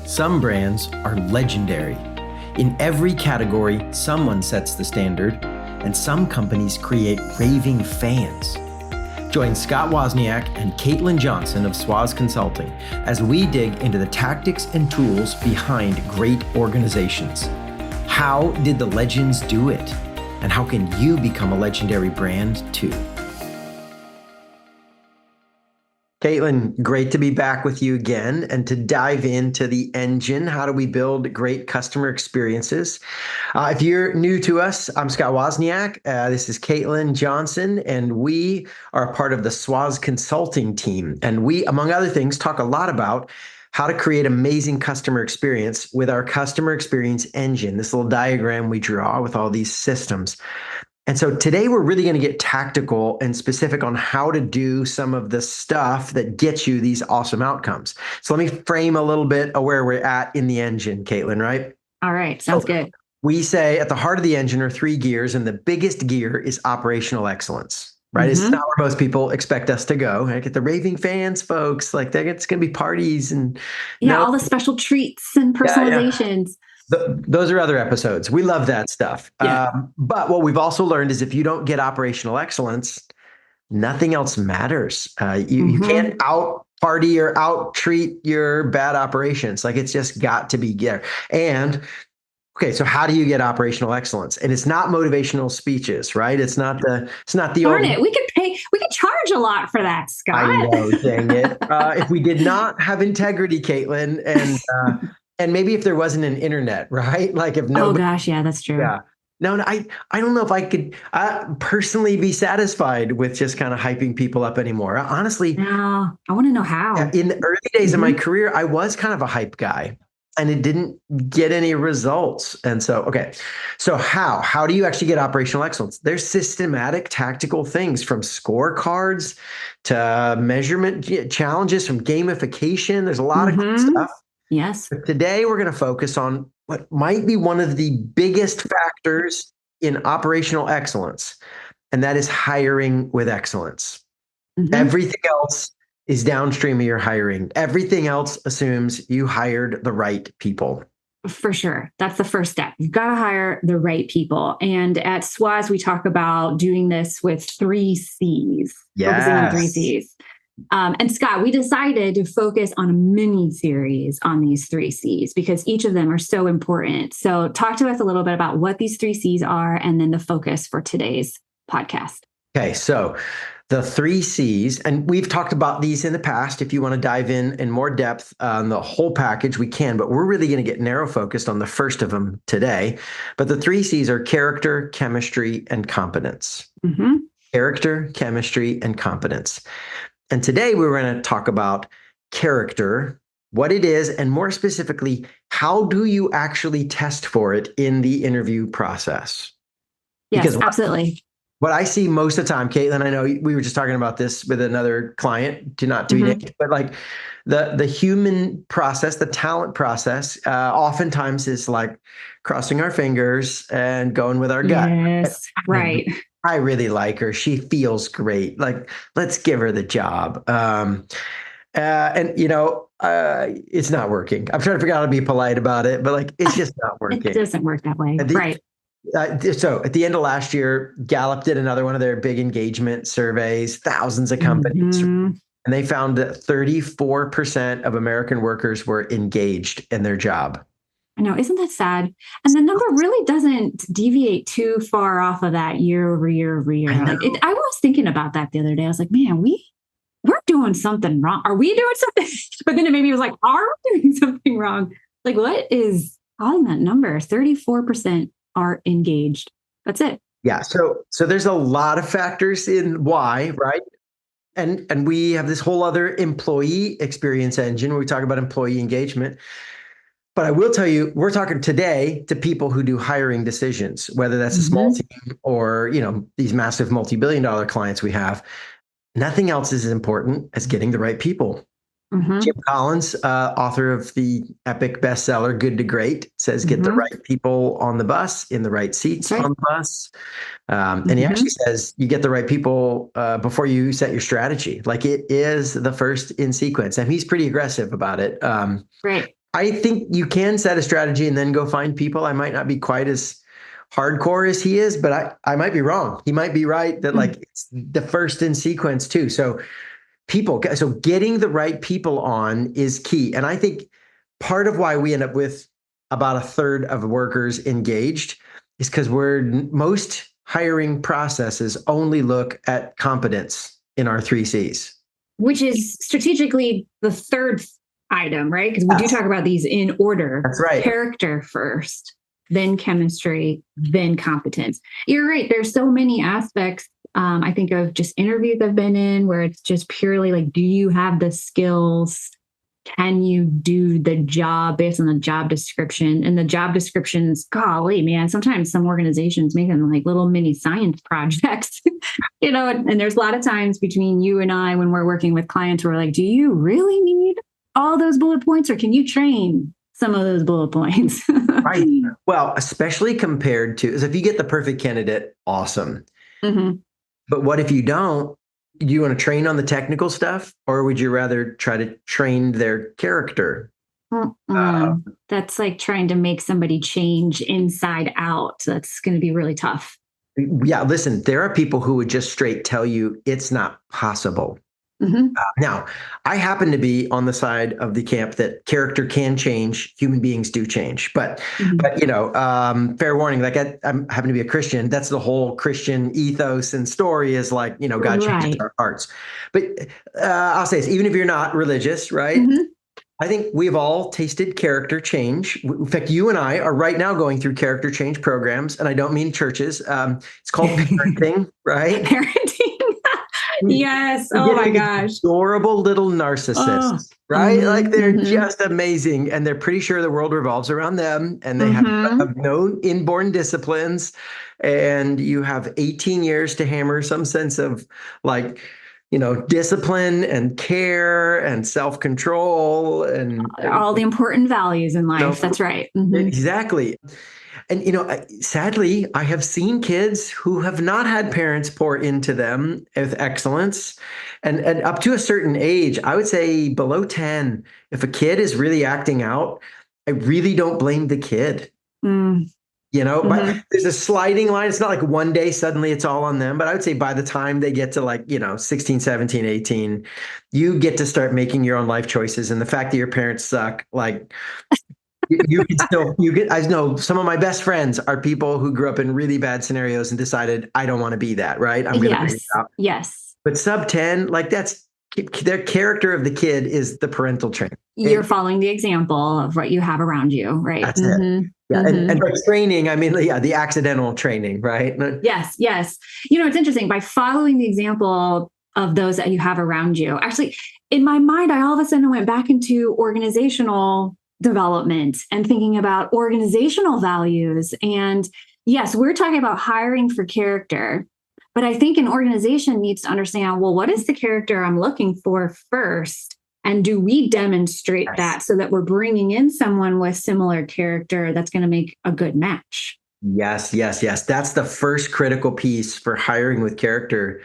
Some brands are legendary. In every category, someone sets the standard, and some companies create raving fans. Join Scott Wozniak and Caitlin Johnson of Swaz Consulting as we dig into the tactics and tools behind great organizations. How did the legends do it? And how can you become a legendary brand too? Caitlin, great to be back with you again and to dive into the engine. How do we build great customer experiences? If you're new to us, I'm Scott Wozniak. This is Caitlin Johnson, and we are a part of the Swaz Consulting team. And we, among other things, talk a lot about how to create amazing customer experience with our customer experience engine, this little diagram we draw with all these systems. And so today we're really going to get tactical and specific on how to do some of the stuff that gets you these awesome outcomes. So let me frame a little bit of where we're at in the engine, Caitlin, right? All right. Sounds good. We say at the heart of the engine are three gears, and the biggest gear is operational excellence, right? It's not where most people expect us to go. I get the raving fans, folks. Like it's going to be parties and all the special treats and personalizations. Those are other episodes. We love that stuff. Yeah. But what we've also learned is if you don't get operational excellence, nothing else matters. You can't out party or out treat your bad operations. Like it's just got to be there. And okay, so how do you get operational excellence? And it's not motivational speeches, right? It's not the Darn it. We could charge a lot for that, Scott. I know, dang it. If we did not have integrity, Caitlin, and maybe if there wasn't an internet, right? Like if no. Oh gosh, yeah, that's true. Yeah. No, I don't know if I could personally be satisfied with just kind of hyping people up anymore. Honestly, no, I want to know how. In the early days of my career, I was kind of a hype guy, and it didn't get any results. And so, okay, so how do you actually get operational excellence? There's systematic, tactical things from scorecards to measurement challenges, from gamification. There's a lot of good stuff. Yes. But today, we're going to focus on what might be one of the biggest factors in operational excellence, and that is hiring with excellence. Everything else is downstream of your hiring. Everything else assumes you hired the right people. For sure. That's the first step. You've got to hire the right people. And at Swaz, we talk about doing this with 3 C's. Yes. Focusing on 3 C's. And Scott, we decided to focus on a mini series on these 3 C's because each of them are so important. So talk to us a little bit about what these 3 C's are and then the focus for today's podcast. Okay, so the 3 C's, and we've talked about these in the past. If you want to dive in more depth on the whole package, we can, but we're really going to get narrow focused on the first of them today. But the 3 C's are character, chemistry, and competence. Character, chemistry, and competence. And today we're going to talk about character, what it is, and more specifically, how do you actually test for it in the interview process? Yes, because absolutely. What I see most of the time, Caitlin, I know we were just talking about this with another client, not to be named, but like the human process, the talent process, oftentimes is like crossing our fingers and going with our gut. Yes, right. I really like her. She feels great. Like, let's give her the job. It's not working. I'm trying to figure out how to be polite about it, but like, it's just not working. It doesn't work that way. Right. So at the end of last year, Gallup did another one of their big engagement surveys, thousands of companies, and they found that 34% of American workers were engaged in their job. I know, isn't that sad? And the number really doesn't deviate too far off of that year over year over year. I was thinking about that the other day. I was like, man, we're doing something wrong. Are we doing something? But then it made me was like, are we doing something wrong? Like, what is on that number? 34% are engaged. That's it. Yeah. So there's a lot of factors in why, right? And we have this whole other employee experience engine where we talk about employee engagement. But I will tell you, we're talking today to people who do hiring decisions, whether that's a small team or, these massive multi-billion-dollar clients we have. Nothing else is as important as getting the right people. Jim Collins, author of the epic bestseller, Good to Great, says, get the right people on the bus, in the right seats on the bus. And he actually says you get the right people before you set your strategy. Like it is the first in sequence. And he's pretty aggressive about it. Right. I think you can set a strategy and then go find people. I might not be quite as hardcore as he is, but I might be wrong. He might be right that like it's the first in sequence too. So so getting the right people on is key. And I think part of why we end up with about a third of workers engaged is because most hiring processes only look at competence in our 3 Cs. Which is strategically the third item, right? Because we do Yes, talk about these in order. that's right. Character first, then chemistry, then competence. You're right. There's so many aspects. I think of just interviews I've been in where it's just purely like, do you have the skills? Can you do the job based on the job description? And the job descriptions, golly, man, sometimes some organizations make them like little mini science projects, and there's a lot of times between you and I when we're working with clients who are like, do you really need all those bullet points or can you train some of those bullet points? Right. Well, especially compared to, as if you get the perfect candidate, awesome. Mm-hmm. But what if you don't? Do you want to train on the technical stuff, or would you rather try to train their character? That's like trying to make somebody change inside out. That's going to be really tough. Yeah, listen, there are people who would just straight tell you it's not possible. Mm-hmm. Now, I happen to be on the side of the camp that character can change. Human beings do change, but fair warning. Like I happen to be a Christian. That's the whole Christian ethos and story is like God changes our hearts. But I'll say this: even if you're not religious, right? Mm-hmm. I think we've all tasted character change. In fact, you and I are right now going through character change programs, and I don't mean churches. It's called parenting, right? Parenting. Yes. Oh my gosh. Adorable little narcissists, right? Like they're just amazing. And they're pretty sure the world revolves around them. And they have no inborn disciplines. And you have 18 years to hammer some sense of like, discipline and care and self-control and all the important values in life. That's right. Exactly. And, sadly, I have seen kids who have not had parents pour into them with excellence. And up to a certain age, I would say below 10, if a kid is really acting out, I really don't blame the kid. But there's a sliding line. It's not like one day suddenly it's all on them. But I would say by the time they get to 16, 17, 18, you get to start making your own life choices. And the fact that your parents suck, like... I know some of my best friends are people who grew up in really bad scenarios and decided, I don't want to be that, right? I'm going to figure it out. Yes. But sub 10, like that's their character of the kid is the parental training. You're following the example of what you have around you, right? That's it. Yeah. And by training, I mean, the accidental training, right? Yes. It's interesting. By following the example of those that you have around you, actually, in my mind, I all of a sudden went back into organizational development and thinking about organizational values. And yes, we're talking about hiring for character, but I think an organization needs to understand, well, what is the character I'm looking for first? And do we demonstrate that so that we're bringing in someone with similar character that's going to make a good match? Yes. That's the first critical piece for hiring with character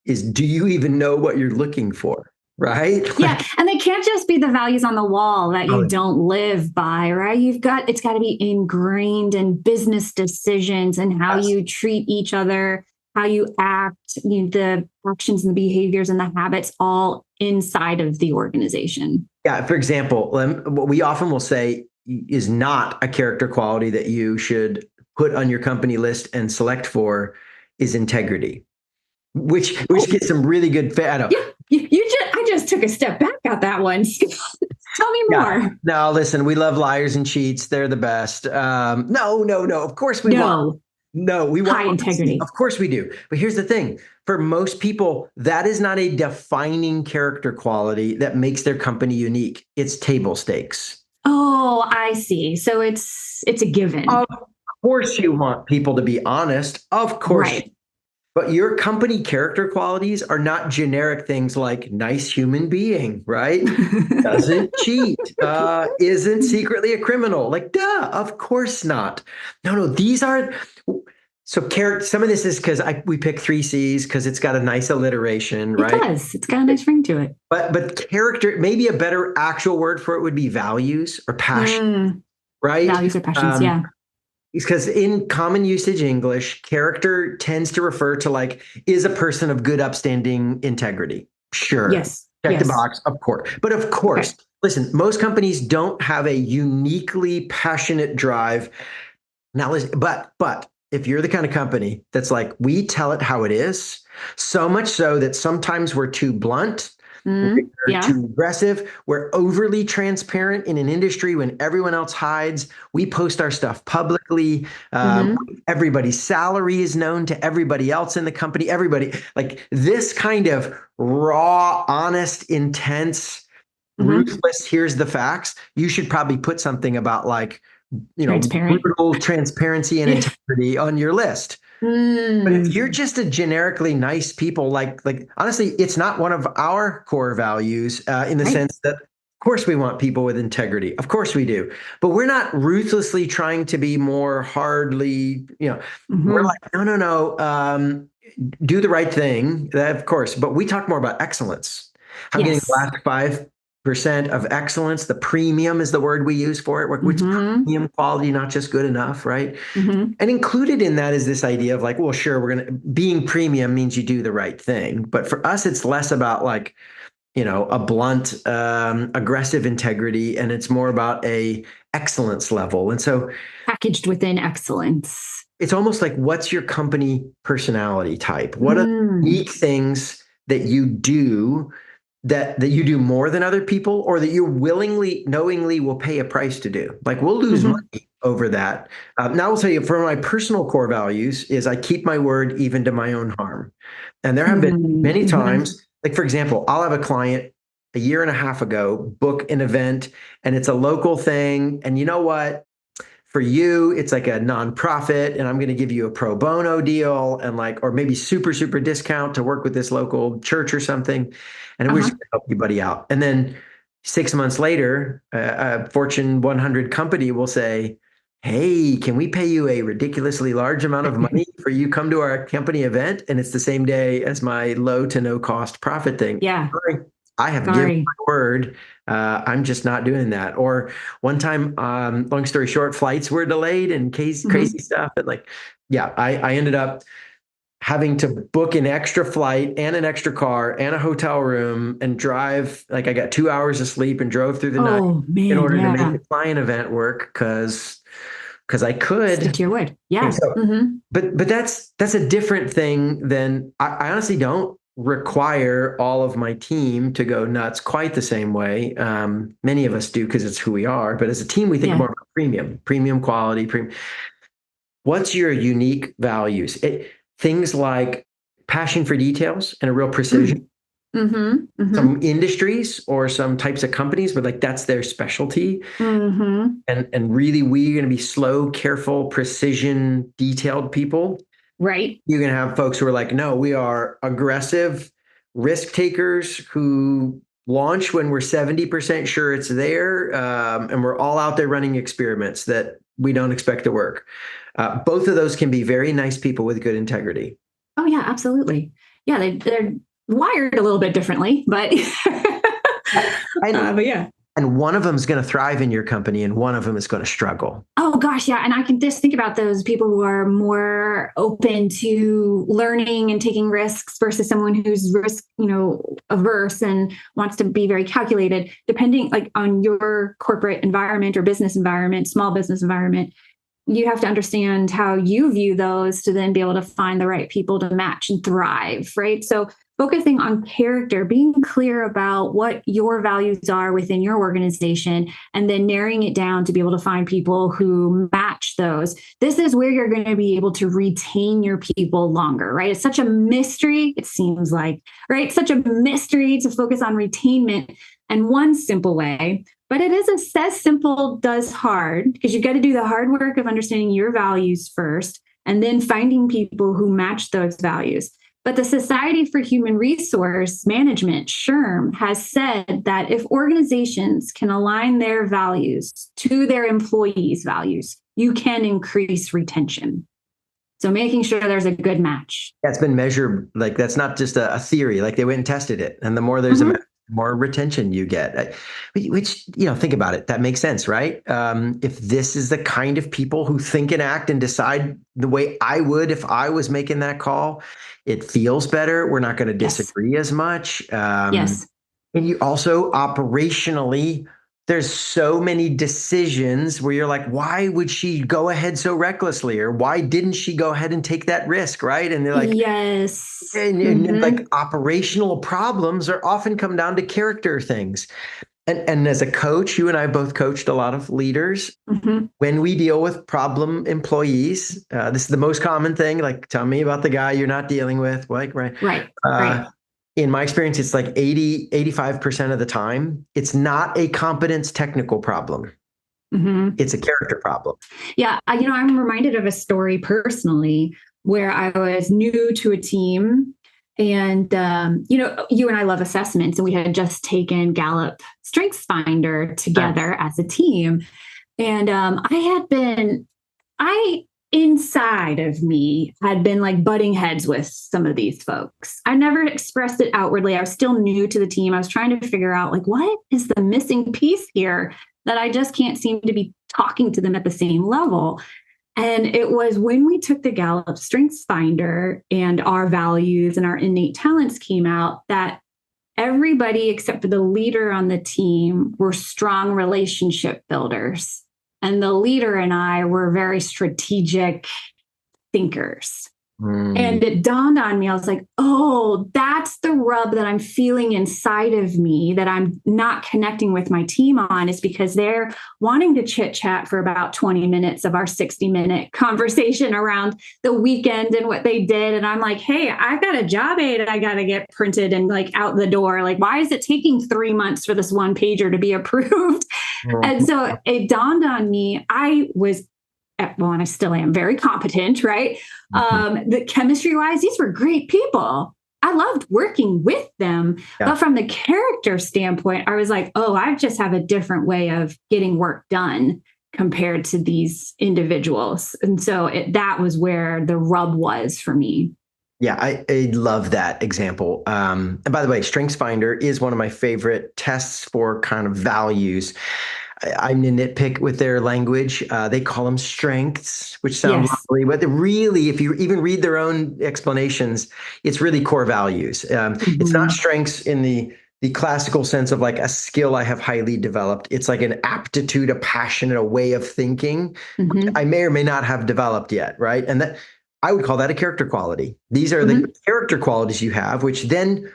is, do you even know what you're looking for? Right? Yeah. And they can't just be the values on the wall that you don't live by, right? It's got to be ingrained in business decisions and how you treat each other, how you act, the actions and the behaviors and the habits all inside of the organization. Yeah. For example, what we often will say is not a character quality that you should put on your company list and select for is integrity, which gets some really good I just took a step back at that one. Tell me more. Yeah. No, listen, we love liars and cheats. They're the best. No. Of course we want. No, we want high integrity. Of course we do. But here's the thing. For most people, that is not a defining character quality that makes their company unique. It's table stakes. Oh, I see. So it's a given. Of course you want people to be honest. Of course. Right. But your company character qualities are not generic things like nice human being, right? Doesn't cheat, isn't secretly a criminal. Like, duh, of course not. No, these are, So some of this is because we pick three C's because it's got a nice alliteration, It right? does. It's got a nice ring to it. But character, maybe a better actual word for it would be values or passion, right? Values or passions. Yeah. Because in common usage English, character tends to refer to like, is a person of good, upstanding integrity? Sure. Yes. Check the Yes. box, of course. But of Okay. course, listen, most companies don't have a uniquely passionate drive. Now, listen, but if you're the kind of company that's like, we tell it how it is, so much so that sometimes we're too blunt, we're Yeah. too aggressive, we're overly transparent in an industry when everyone else hides. We post our stuff publicly. Mm-hmm. Everybody's salary is known to everybody else in the company. Everybody, like this kind of raw, honest, intense, Mm-hmm. ruthless, here's the facts. You should probably put something about like, Transparent. brutal transparency and Yeah. integrity on your list. But if you're just a generically nice people, like honestly, it's not one of our core values in the Right. sense that, of course, we want people with integrity. Of course we do. But we're not ruthlessly trying to be more hardly, we're Mm-hmm. like, no, no, no. Do the right thing, of course. But we talk more about excellence. How getting the Yes. last 5% of excellence, the premium is the word we use for it, which Mm-hmm. premium quality, not just good enough, right? Mm-hmm. And included in that is this idea of like, well, sure, being premium means you do the right thing. But for us, it's less about like, a blunt, aggressive integrity, and it's more about a excellence level. And so Packaged within excellence. it's almost like, what's your company personality type? What are the Mm. unique things that you do that you do more than other people, or that you willingly, knowingly will pay a price to do? Like we'll lose Mm-hmm. money over that. Now I'll tell you, for my personal core values is I keep my word even to my own harm. And there have been many Mm-hmm. times, like for example, I'll have a client a year and a half ago book an event, and it's a local thing. And you know what? For you, it's like a nonprofit, and I'm going to give you a pro bono deal and like, or maybe super, super discount to work with this local church or something. And we're just Uh-huh. going to help you buddy out. And then 6 months later, a Fortune 100 company will say, hey, can we pay you a ridiculously large amount of money for you come to our company event? And it's the same day as my low to no cost profit thing. Yeah. Sorry, I have given Sorry. my word. I'm just not doing that. Or one time, long story short, flights were delayed and crazy Mm-hmm. stuff. And like, yeah, I ended up having to book an extra flight and an extra car and a hotel room and drive. Like I got 2 hours of sleep and drove through the night Oh in man. order to make Yeah. the client event work because I could. Stick to your word. And Yeah. so, Mm-hmm. but that's a different thing than I honestly don't require all of my team to go nuts quite the same way. Many of us do because it's who we are. But as a team, we think Yeah. more about premium quality, premium. What's your unique values? Things like passion for details and a real precision. Mm-hmm. Mm-hmm. Some industries or some types of companies, but like that's their specialty. Mm-hmm. And really, we're going to be slow, careful, precision, detailed people. Right. You're going to have folks who are like, no, we are aggressive risk takers who launch when we're 70% sure it's there. And we're all out there running experiments that we don't expect to work. Both of those can be very nice people with good integrity. Oh yeah, absolutely. Yeah, they're wired a little bit differently, but And, but yeah. and one of them is going to thrive in your company and one of them is going to struggle. Oh gosh, yeah. And I can just think about those people who are more open to learning and taking risks versus someone who's risk, averse and wants to be very calculated, depending like on your corporate environment or business environment, small business environment. You have to understand how you view those to then be able to find the right people to match and thrive, right? So focusing on character, being clear about what your values are within your organization, and then narrowing it down to be able to find people who match those. This is where you're going to be able to retain your people longer, right? It's such a mystery, it seems like, right? Such a mystery to focus on retainment. And one simple way, but it is a says simple, does hard, because you've got to do the hard work of understanding your values first and then finding people who match those values. But the Society for Human Resource Management, SHRM, has said that if organizations can align their values to their employees' values, you can increase retention. So making sure there's a good match. That's been measured. Like that's not just a theory. Like they went and tested it, and the more there's a match, the more retention you get. Which think about it. That makes sense, right? If this is the kind of people who think and act and decide the way I would if I was making that call, it feels better. We're not going to disagree as much. Yes. And you also operationally, there's so many decisions where you're like, why would she go ahead so recklessly? Or why didn't she go ahead and take that risk? Right. And they're like, yes. And like operational problems are often come down to character things. And as a coach, you and I both coached a lot of leaders. When we deal with problem employees, this is the most common thing. Like, tell me about the guy you're not dealing with. Like, right. In my experience, it's like 85% of the time, it's not a competence technical problem. It's a character problem. Yeah. I'm reminded of a story personally where I was new to a team and, you and I love assessments, and we had just taken Gallup Strengths Finder together as a team. And inside of me had been like butting heads with some of these folks. I never expressed it outwardly. I was still new to the team. I was trying to figure out like, what is the missing piece here that I just can't seem to be talking to them at the same level. And it was when we took the Gallup Strengths Finder and our values and our innate talents came out that everybody except for the leader on the team were strong relationship builders. And the leader and I were very strategic thinkers. And it dawned on me, I was like, oh, that's the rub that I'm feeling inside of me that I'm not connecting with my team on, is because they're wanting to chit chat for about 20 minutes of our 60-minute conversation around the weekend and what they did. And I'm like, hey, I got a job aid I got to get printed and like out the door. Like, why is it taking 3 months for this one pager to be approved? And so it dawned on me, and I still am very competent, right? The chemistry-wise, these were great people. I loved working with them. Yeah. But from the character standpoint, I was like, oh, I just have a different way of getting work done compared to these individuals. And so that was where the rub was for me. Yeah, I love that example. And by the way, StrengthsFinder is one of my favorite tests for kind of values. I'm going to nitpick with their language. They call them strengths, which sound lovely, but really, if you even read their own explanations, it's really core values. It's not strengths in the classical sense of like a skill I have highly developed. It's like an aptitude, a passion, and a way of thinking I may or may not have developed yet, right? And that I would call that a character quality. These are the character qualities you have, which then,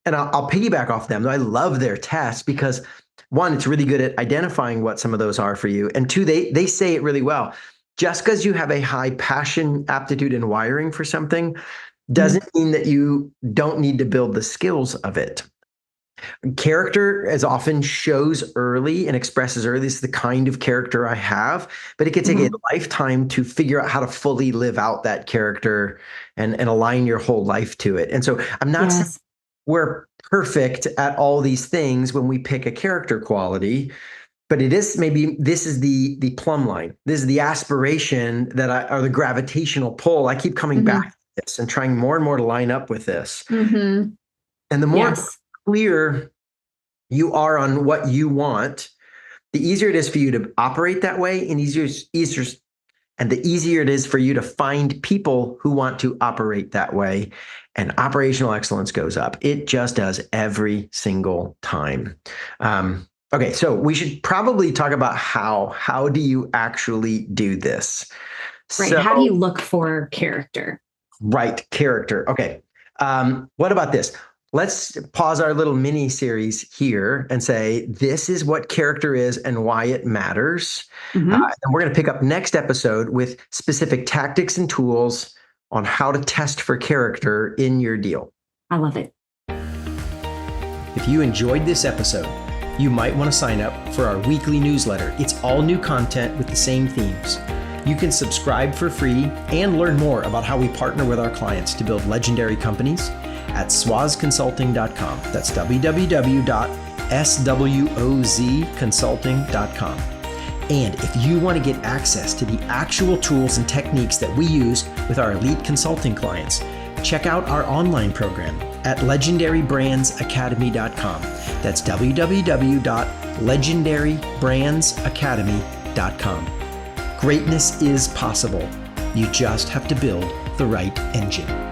and I'll piggyback off them. I love their tests because one, it's really good at identifying what some of those are for you. And two, they say it really well. Just because you have a high passion, aptitude, and wiring for something doesn't mean that you don't need to build the skills of it. Character as often shows early and expresses early. This is the kind of character I have, but it could take a lifetime to figure out how to fully live out that character and align your whole life to it. And so I'm not saying we're perfect at all these things when we pick a character quality, but it is maybe this is the plumb line. This is the aspiration or the gravitational pull. I keep coming back to this and trying more and more to line up with this. And the more clear you are on what you want, the easier it is for you to operate that way, and the easier it is for you to find people who want to operate that way. And operational excellence goes up. It just does every single time. Okay, so we should probably talk about how do you actually do this? Right. So, how do you look for character? Right, character. Okay. What about this? Let's pause our little mini series here and say, this is what character is and why it matters. And we're going to pick up next episode with specific tactics and tools on how to test for character in your deal. I love it. If you enjoyed this episode, you might want to sign up for our weekly newsletter. It's all new content with the same themes. You can subscribe for free and learn more about how we partner with our clients to build legendary companies at swozconsulting.com. That's www.swozconsulting.com. And if you want to get access to the actual tools and techniques that we use with our elite consulting clients, check out our online program at legendarybrandsacademy.com. That's www.legendarybrandsacademy.com. Greatness is possible. You just have to build the right engine.